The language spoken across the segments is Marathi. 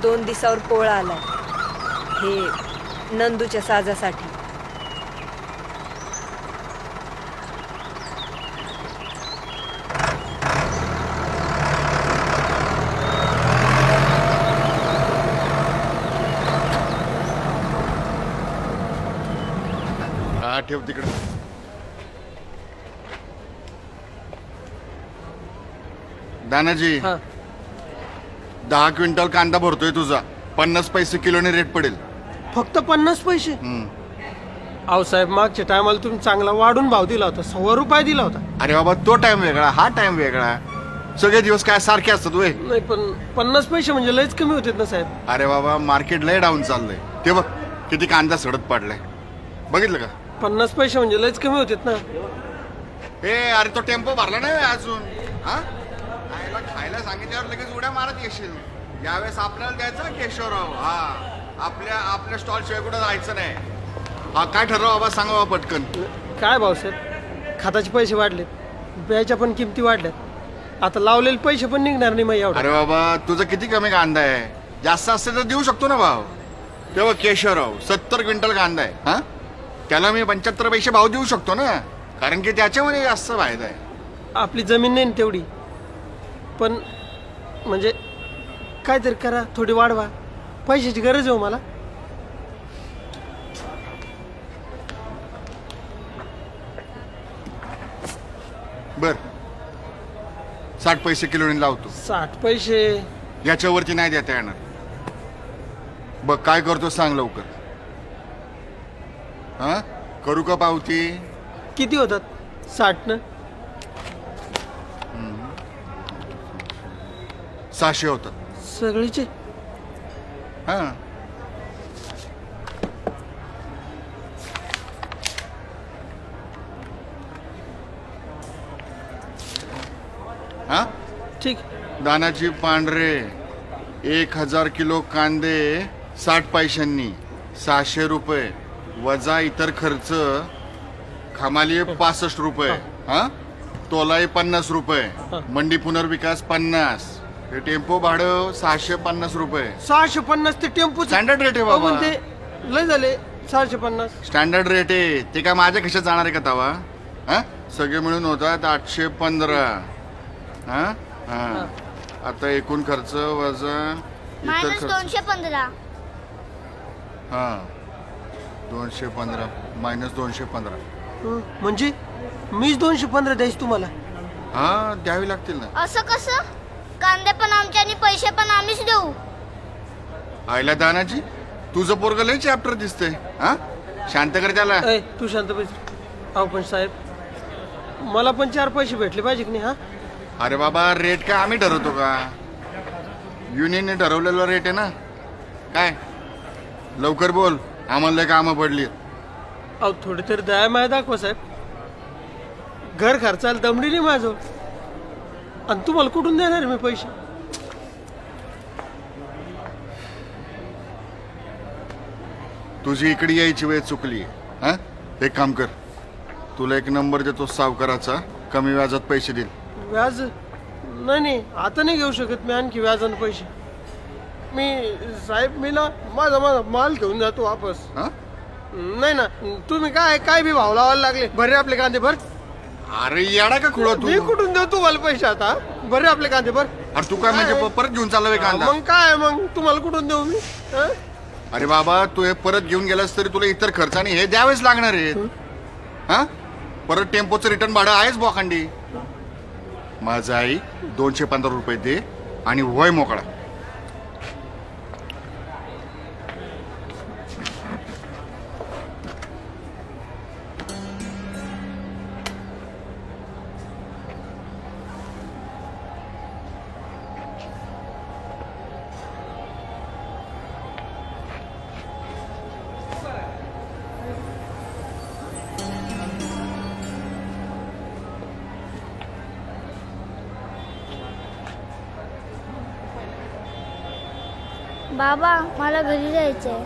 2 दिवसावर पोळा आलाय, हे नंदूच्या साजासाठी. हा ठेव तिकडे. दानाजी, हा 10 क्विंटल कांदा भरतोय तुझा. 50 पैसे किलोने रेट पडेल. फक्त 50 पैसे? अहो साहेब, मागच्या टायमाला तुम्ही चांगला वाढून भाव दिला होता, ₹100 दिला होता. अरे बाबा, तो टाइम वेगळा, हा टाइम वेगळा. सगळे दिवस काय सारखे असतात वे? नाही पण 50 पैसे म्हणजे लयच कमी होते ना साहेब. अरे बाबा, मार्केट लय डाऊन चाललंय. ते बघ किती कांदा सडत पडलाय, बघितलं का? 50 पैसे म्हणजे लयच कमी होते ना. ए अरे, तो टेम्पो भरला नाही अजून. हा खायला सांगितल्यावर लगेच उड्या मारत येशील. यावेळेस आपल्याला द्यायचं केशवराव. हा, आपल्या स्टॉल शिवाय कुठं जायचं नाही. हा, काय ठरवा बाबा, सांगा बाबा पटकन. काय भाऊ साहेब, खताचे पैसे वाढलेत, बियाच्या पण किमती वाढल्यात, आता लावलेले पैसे पण निघणार नाही मग एवढं. अरे बाबा, तुझं किती कमी कांदा आहे? जास्त असते तर देऊ शकतो ना भाव. तेव्हा केशवराव 70 क्विंटल कांदा आहे. हा, त्याला मी 75 पैसे भाव देऊ शकतो ना, कारण की त्याच्यामध्ये जास्त फायदा आहे. आपली जमीन नाही ना तेवढी, पण म्हणजे काहीतरी करा, थोडी वाढवा. पैशाची गरज आहे हो मला. बर, 60 पैसे किलोने लावतो. 60 पैसे? याच्यावरती नाही देता येणार. बघ काय करतो सांग लवकर. हा, करू का पावती? किती होतात 60 न? 600 होतात. सगळीचे? हा, हा. ठीक. दानाजी पांढरे 1000 किलो कांदे 60 पैशांनी, 600 रुपये वजा इतर खर्च, खमाली 65 रुपये. हा, तोलाई 50 रुपये, मंडी पुनर्विकास 50, हे टेम्पो भाडं 650 रुपये. 650 ते टेम्पो स्टँडर्ड रेट आहे बाबा. ते लय झाले 650. स्टँडर्ड रेट आहे ते. काय माझ्या कशात जाणार आहे का तवा? हा, सगळे मिळून होतात 815. हा हा, आता एकूण खर्च वजा इतर खर्च. -215. हा, 215 मायनस 215. म्हणजे मीच 215 द्यायची तुम्हाला? हा, द्यावी लागतील ना. असं कसं? कांदे पण आमचे आणि पैसे पण आम्हीच देऊ. आयला दानाजी, तुझं पोरग लय चॅप्टर दिसतंय. हा, शांत कर त्याला. ए, तू शांत बैस. अहो पण साहेब, मला पण 4 पैसे भेटले पाहिजे की नाही? हा, अरे बाबा, रेट काय आम्ही ठरवतो का? युनियनने ठरवलेला रेट आहे ना. काय लवकर बोल, आम्हाला लय कामं पडली. अहो थोडी तरी दया माया दाखवा साहेब. घर खर्चाला दमडी नाही माझं, आणि तुम्हाला कुठून देणार मी पैसे? तुझी इकडे यायची वेळ चुकली. हा, एक काम कर, तुला एक नंबर देतो सावकाराचा, कमी व्याजात पैसे देईल. व्याज? नाही, आता नाही घेऊ शकत मी आणखी व्याजानं पैसे. मी साहेब, मी ना माझा माल घेऊन जातो वापस. हा, नाही ना, तुम्ही काय बी भाव लावायला लागले. बरे आपले कांदे भर. अरे येडा का खुळा तू? मी कुठून देऊ तुम्हाला पैसे आता? बरे आपले कांदे भर. अरे तू काय म्हणजे परत घेऊन चालला कांदा? मग काय, मग तुम्हाला कुठून देऊ मी? हा? अरे बाबा, तू हे परत घेऊन गेलास तरी तुला इतर खर्च आणि हे द्यावेच लागणार आहे. हा, परत टेम्पोचं रिटर्न भाडं आहेच बोकांडी. माझं आई 215 रुपये दे आणि वय मोकळा. बाबा, मला घरी जायचंय.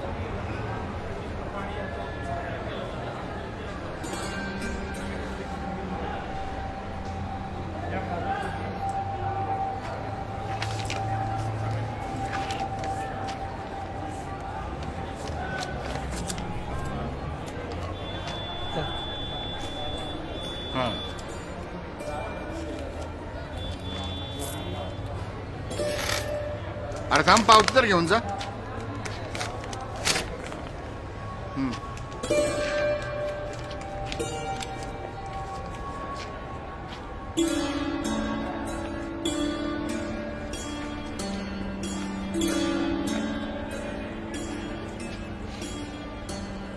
हा अरे थांब पावती तर घेऊन जा.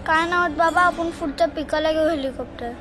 काय नाही होत बाबा, आपण पुढच्या पिकाला घेऊ हेलिकॉप्टर.